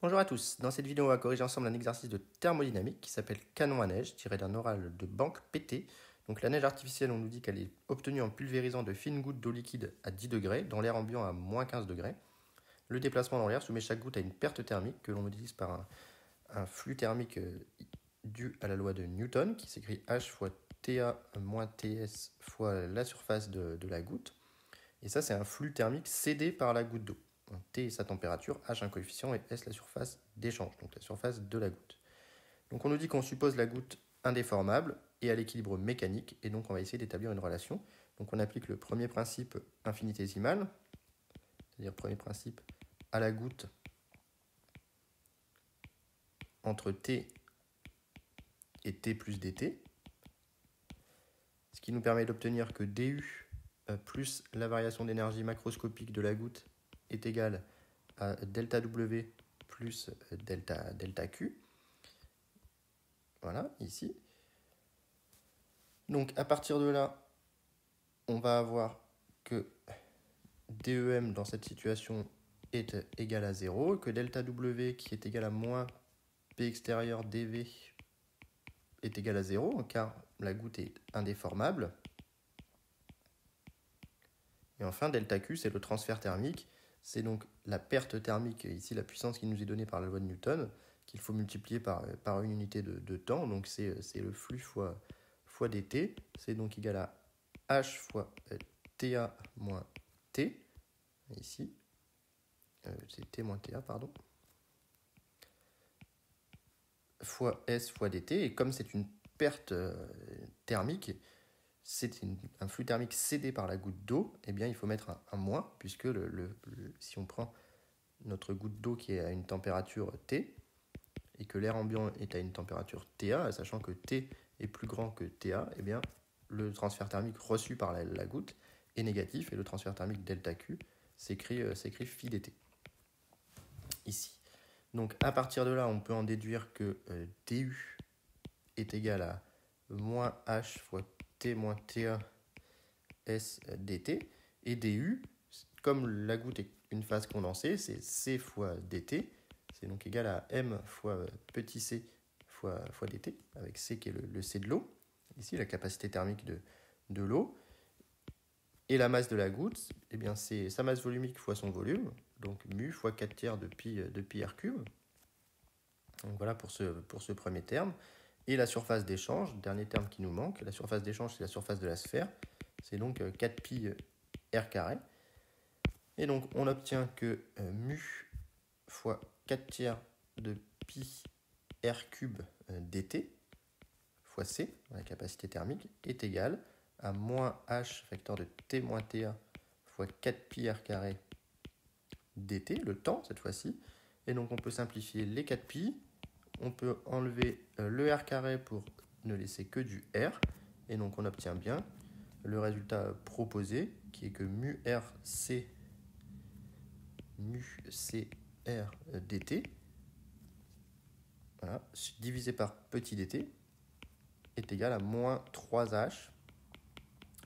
Bonjour à tous, dans cette vidéo on va corriger ensemble un exercice de thermodynamique qui s'appelle canon à neige, tiré d'un oral de banque PT. Donc la neige artificielle, on nous dit qu'elle est obtenue en pulvérisant de fines gouttes d'eau liquide à 10 degrés, dans l'air ambiant à moins 15 degrés. Le déplacement dans l'air soumet chaque goutte à une perte thermique que l'on modélise par un flux thermique dû à la loi de Newton, qui s'écrit H fois TA moins TS fois la surface de la goutte. Et ça c'est un flux thermique cédé par la goutte d'eau. T est sa température, H un coefficient et S la surface d'échange, donc la surface de la goutte. Donc on nous dit qu'on suppose la goutte indéformable et à l'équilibre mécanique, et donc on va essayer d'établir une relation. Donc on applique le premier principe infinitésimal, c'est-à-dire premier principe à la goutte entre T et T plus dt, ce qui nous permet d'obtenir que du plus la variation d'énergie macroscopique de la goutte est égale à delta W plus delta Q. Voilà, ici. Donc à partir de là, on va avoir que DEM dans cette situation est égal à 0, que delta W qui est égal à moins P extérieur dV est égal à 0, car la goutte est indéformable. Et enfin, delta Q, c'est le transfert thermique. C'est donc la perte thermique, ici la puissance qui nous est donnée par la loi de Newton, qu'il faut multiplier par une unité de temps. Donc c'est le flux fois dt. C'est donc égal à H fois TA moins T. Ici, c'est T moins TA, pardon. Fois S fois dt. Et comme c'est une perte thermique, c'est un flux thermique cédé par la goutte d'eau, eh bien il faut mettre un moins, puisque si on prend notre goutte d'eau qui est à une température T, et que l'air ambiant est à une température TA, sachant que T est plus grand que TA, eh bien le transfert thermique reçu par la goutte est négatif, et le transfert thermique delta Q s'écrit phi dt. Ici. Donc à partir de là, on peut en déduire que du est égal à moins H fois T moins TA S dt, et du, comme la goutte est une phase condensée, c'est C fois dt, c'est donc égal à M fois petit c fois dt, avec C qui est le C de l'eau, ici la capacité thermique de l'eau, et la masse de la goutte, eh bien c'est sa masse volumique fois son volume, donc mu fois 4 tiers de pi r cube. Donc voilà pour ce premier terme. Et la surface d'échange, dernier terme qui nous manque, la surface d'échange c'est la surface de la sphère, c'est donc 4 pi r carré. Et donc on obtient que mu fois 4 tiers de pi r cube dt fois c, la capacité thermique, est égal à moins h facteur de t moins ta fois 4 pi r carré dt, le temps cette fois-ci. Et donc on peut simplifier les 4 pi, on peut enlever le r carré pour ne laisser que du r, et donc on obtient bien le résultat proposé, qui est que mu r dt, voilà, divisé par petit dt, est égal à moins 3h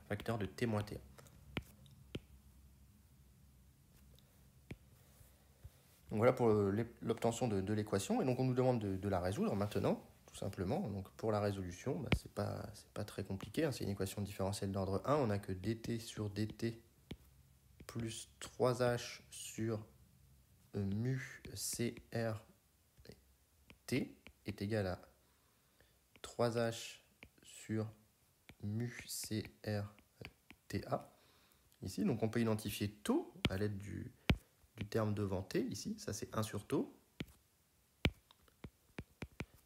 facteur de t moins t1. Donc voilà pour l'obtention de l'équation, et donc on nous demande de la résoudre maintenant, tout simplement. Donc pour la résolution, c'est pas très compliqué, hein. C'est une équation différentielle d'ordre 1, on n'a que dt sur dt plus 3h sur mu cr t est égal à 3h sur mu cr ta. Ici, donc on peut identifier taux à l'aide du terme devant t, ici, ça c'est 1 sur taux.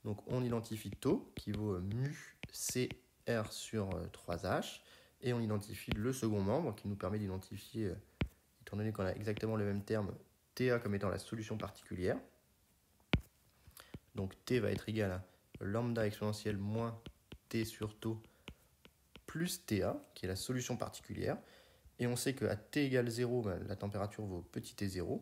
Donc on identifie taux qui vaut mu cr sur 3h, et on identifie le second membre qui nous permet d'identifier, étant donné qu'on a exactement le même terme, ta comme étant la solution particulière. Donc t va être égal à lambda exponentielle moins t sur taux plus ta, qui est la solution particulière. Et on sait qu'à t égale 0, la température vaut petit t0.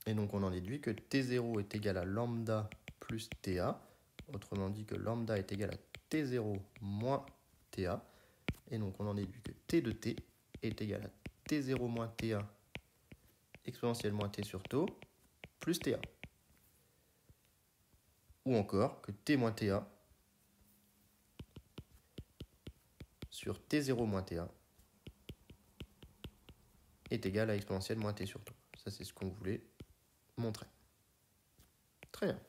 Et donc on en déduit que t0 est égal à lambda plus ta, autrement dit que lambda est égal à t0 moins ta, et donc on en déduit que t de t est égal à T0 moins T1 exponentielle moins T sur taux plus T1. Ou encore que T moins T1 sur T0 moins T1 est égal à exponentielle moins T sur taux. Ça, c'est ce qu'on voulait montrer. Très bien.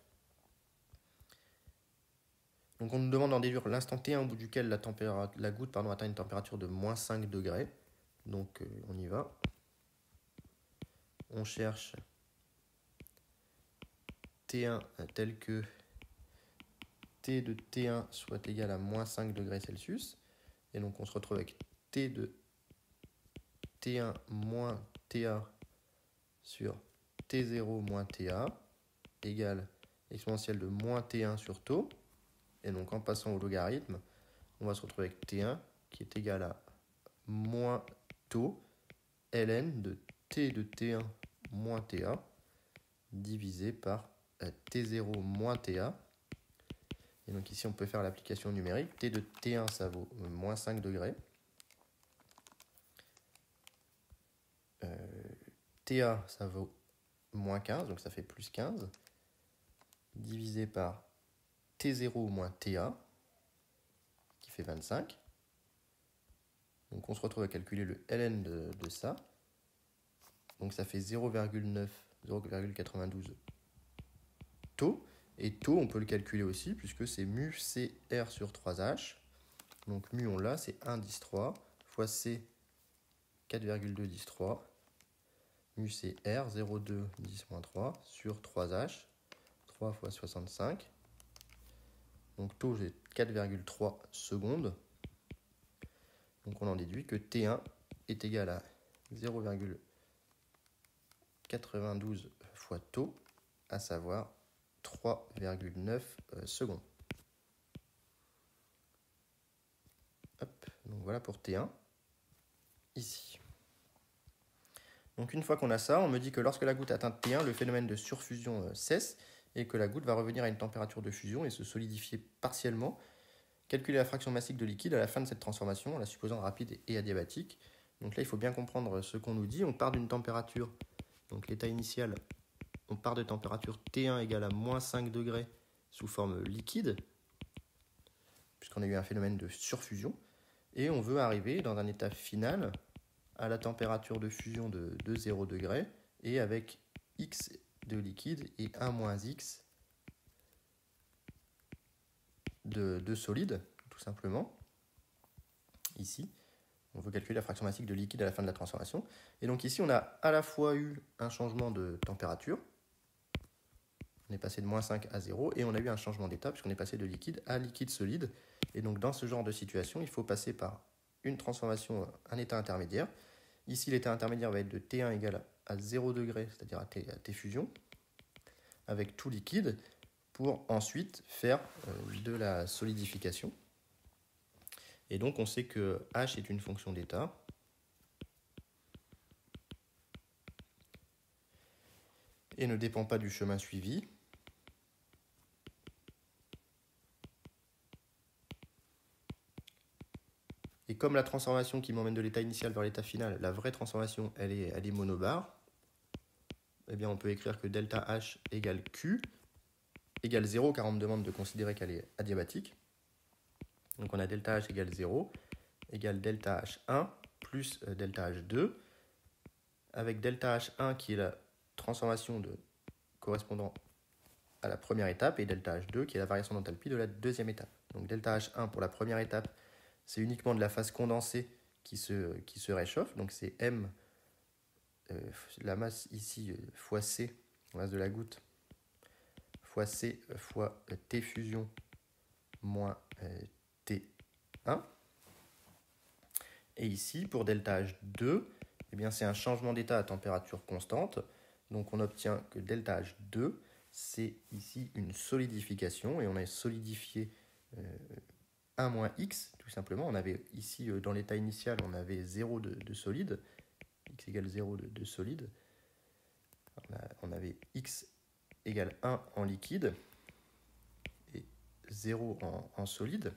Donc on nous demande d'en déduire l'instant T1 au bout duquel la goutte atteint une température de moins 5 degrés. Donc on y va. On cherche T1 tel que T de T1 soit égal à moins 5 degrés Celsius. Et donc on se retrouve avec T de T1 moins TA sur T0 moins TA égale exponentielle de moins T1 sur taux. Et donc en passant au logarithme, on va se retrouver avec T1 qui est égal à moins taux ln de T de T1 moins TA divisé par T0 moins TA. Et donc ici on peut faire l'application numérique. T de T1 ça vaut moins 5 degrés. TA ça vaut moins 15, donc ça fait plus 15, divisé par T0 moins TA, qui fait 25. Donc on se retrouve à calculer le ln de ça. Donc ça fait 0,92 taux. Et taux, on peut le calculer aussi, puisque c'est mu CR sur 3H. Donc mu, on l'a, c'est 1,13 fois C, 4,2 10 3. Mu CR, 0,2 10 moins 3 sur 3H, 3 fois 65. Donc taux, j'ai 4,3 secondes. Donc on en déduit que T1 est égal à 0,92 fois taux, à savoir 3,9 secondes. Hop, donc voilà pour T1, ici. Donc une fois qu'on a ça, on me dit que lorsque la goutte atteint T1, le phénomène de surfusion cesse et que la goutte va revenir à une température de fusion et se solidifier partiellement. Calculer la fraction massique de liquide à la fin de cette transformation, en la supposant rapide et adiabatique. Donc là, il faut bien comprendre ce qu'on nous dit. On part d'une température, donc l'état initial, on part de température T1 égale à moins 5 degrés sous forme liquide, puisqu'on a eu un phénomène de surfusion. Et on veut arriver dans un état final à la température de fusion de 0 degrés et avec X de liquide et 1 moins X de solide, tout simplement. Ici, on veut calculer la fraction massique de liquide à la fin de la transformation. Et donc ici, on a à la fois eu un changement de température, on est passé de moins 5 à 0, et on a eu un changement d'état, puisqu'on est passé de liquide à liquide solide. Et donc dans ce genre de situation, il faut passer par une transformation, un état intermédiaire. Ici, l'état intermédiaire va être de T1 égale à 0 degré, c'est-à-dire à T fusion, avec tout liquide, pour ensuite faire de la solidification. Et donc on sait que H est une fonction d'état. Et ne dépend pas du chemin suivi. Et comme la transformation qui m'emmène de l'état initial vers l'état final, la vraie transformation, elle est monobar, eh bien on peut écrire que delta H égale Q égale 0, car on me demande de considérer qu'elle est adiabatique. Donc on a delta H égale 0, égale delta H1 plus delta H2, avec delta H1 qui est la transformation correspondant à la première étape, et delta H2 qui est la variation d'enthalpie de la deuxième étape. Donc delta H1 pour la première étape, c'est uniquement de la phase condensée qui se réchauffe, donc c'est M, la masse ici, fois C, la masse de la goutte, fois C fois T fusion moins T1. Et ici, pour delta H2, eh bien, c'est un changement d'état à température constante. Donc on obtient que delta H2, c'est ici une solidification, et on a solidifié 1 moins X, tout simplement. On avait ici, dans l'état initial, on avait 0 de solide, X égale 0 de solide. On avait X égale 1 en liquide et 0 en solide.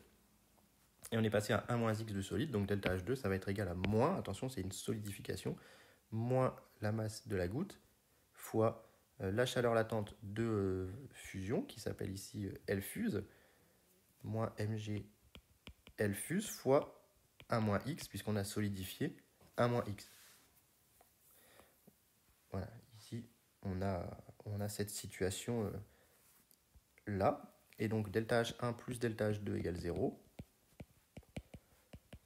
Et on est passé à 1 moins x de solide, donc delta H2, ça va être égal à moins, attention, c'est une solidification, moins la masse de la goutte, fois la chaleur latente de fusion, qui s'appelle ici L fuse, moins mg L fuse, fois 1 moins x, puisqu'on a solidifié 1 moins x. Voilà, ici, on a cette situation là, et donc delta H1 plus delta H2 égale 0.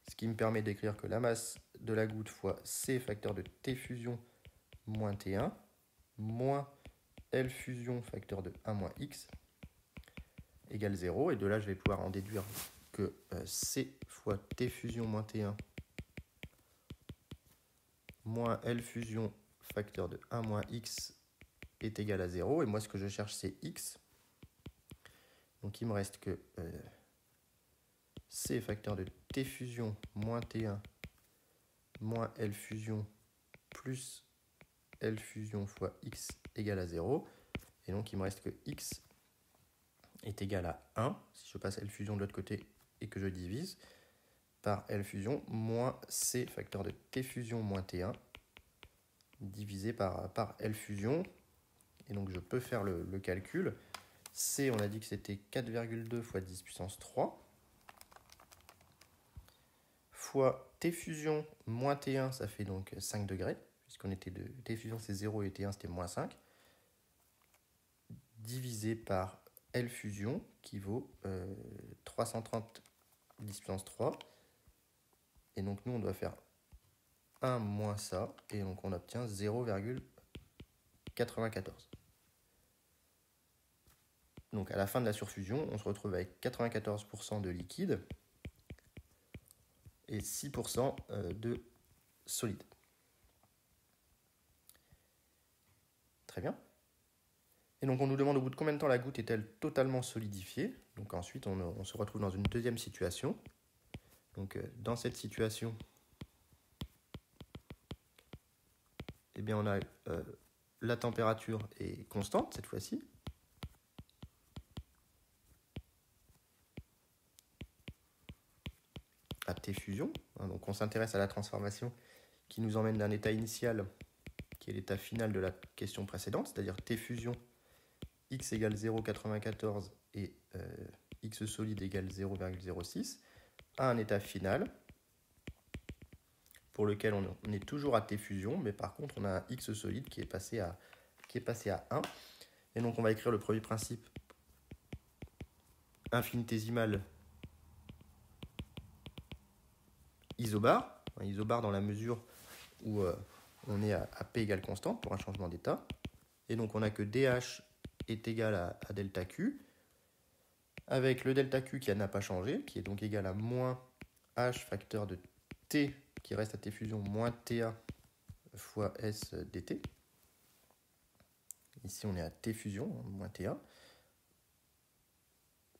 Ce qui me permet d'écrire que la masse de la goutte fois C facteur de T fusion moins T1 moins L fusion facteur de 1 moins X égale 0. Et de là, je vais pouvoir en déduire que C fois T fusion moins T1 moins L fusion facteur de 1 moins X est égal à 0. Et moi, ce que je cherche, c'est X. Donc, il me reste que C facteur de T fusion moins T1 moins L fusion plus L fusion fois X égale à 0. Et donc, il me reste que X est égal à 1, si je passe L fusion de l'autre côté et que je divise, par L fusion moins C facteur de T fusion moins T1 divisé par L fusion. Et donc, je peux faire le calcul. C, on a dit que c'était 4,2 fois 10 puissance 3 fois T fusion moins T1, ça fait donc 5 degrés, puisqu'on était de T fusion c'est 0 et T1 c'était moins 5, divisé par L fusion qui vaut 330 10 puissance 3. Et donc nous on doit faire 1 moins ça, et donc on obtient 0,94. Donc à la fin de la surfusion, on se retrouve avec 94% de liquide et 6% de solide. Très bien. Et donc on nous demande au bout de combien de temps la goutte est-elle totalement solidifiée. Donc ensuite on se retrouve dans une deuxième situation. Donc dans cette situation, eh bien on a la température est constante cette fois-ci. À T fusion. Donc on s'intéresse à la transformation qui nous emmène d'un état initial qui est l'état final de la question précédente, c'est-à-dire T fusion x égale 0,94 et x solide égale 0,06, à un état final pour lequel on est toujours à T fusion, mais par contre on a un x solide qui est passé à 1. Et donc on va écrire le premier principe infinitésimal isobar, isobar dans la mesure où on est à P égale constante pour un changement d'état. Et donc on a que dH est égal à delta Q, avec le delta Q qui n'a pas changé, qui est donc égal à moins H facteur de T, qui reste à T fusion, moins TA fois S dt. Ici on est à T fusion, moins TA.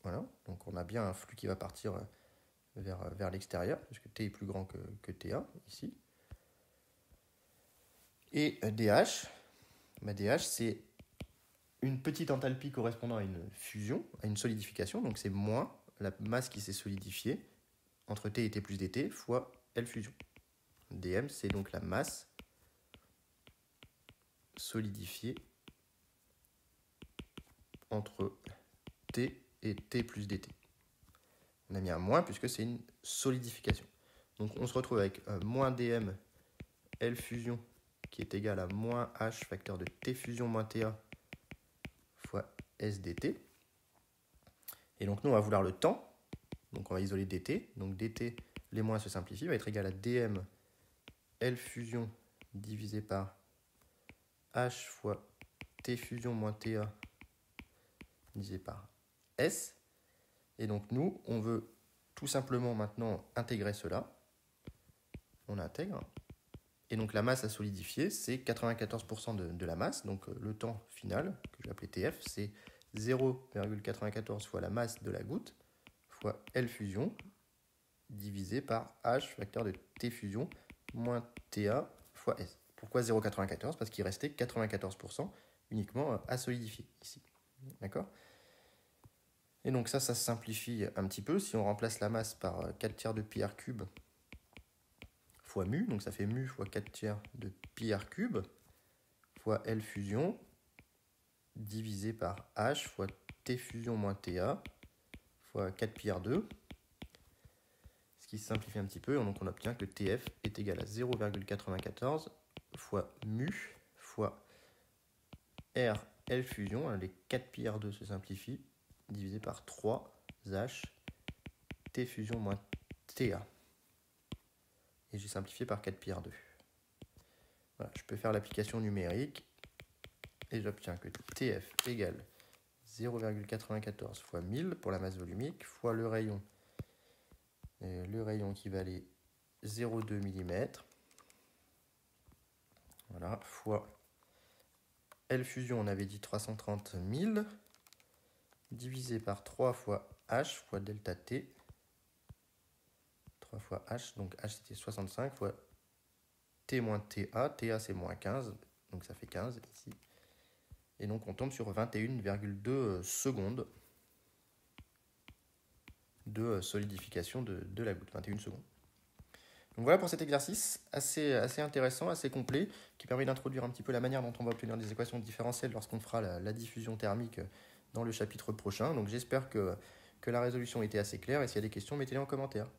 Voilà, donc on a bien un flux qui va partir vers l'extérieur, puisque T est plus grand que TA, ici. Et dH, dH c'est une petite enthalpie correspondant à une fusion, à une solidification, donc c'est moins la masse qui s'est solidifiée entre T et T plus dt fois L fusion. dm c'est donc la masse solidifiée entre T et T plus dt. On a mis un moins puisque c'est une solidification. Donc on se retrouve avec moins dm L fusion qui est égal à moins H facteur de T fusion moins TA fois S dt. Et donc nous on va vouloir le temps, donc on va isoler dt. Donc dt, les moins se simplifient, va être égal à dm L fusion divisé par H fois T fusion moins TA divisé par S. Et donc nous, on veut tout simplement maintenant intégrer cela. On intègre. Et donc la masse à solidifier, c'est 94% de la masse. Donc le temps final, que je vais appeler TF, c'est 0,94 fois la masse de la goutte fois L fusion divisé par H facteur de T fusion moins TA fois S. Pourquoi 0,94 ? Parce qu'il restait 94% uniquement à solidifier ici. D'accord ? Et donc ça se simplifie un petit peu. Si on remplace la masse par 4 tiers de pi r cube fois mu, donc ça fait mu fois 4 tiers de pi r cube fois L fusion divisé par H fois T fusion moins TA fois 4 pi r2, ce qui se simplifie un petit peu, donc on obtient que TF est égal à 0,94 fois mu fois R L fusion, les 4 pi r2 se simplifient, divisé par 3 H T fusion moins TA. Et j'ai simplifié par 4 pi r2. Voilà, je peux faire l'application numérique et j'obtiens que TF égale 0,94 fois 1000 pour la masse volumique fois le rayon qui valait 0,2 mm, voilà, fois L fusion, on avait dit 330 000, divisé par 3 fois H fois delta T, 3 fois H, donc H c'était 65 fois T moins TA, TA c'est moins 15, donc ça fait 15 ici. Et donc on tombe sur 21,2 secondes de solidification de la goutte, 21 secondes. Donc voilà pour cet exercice assez intéressant, assez complet, qui permet d'introduire un petit peu la manière dont on va obtenir des équations différentielles lorsqu'on fera la diffusion thermique dans le chapitre prochain. Donc j'espère que la résolution était assez claire, et s'il y a des questions, mettez-les en commentaire.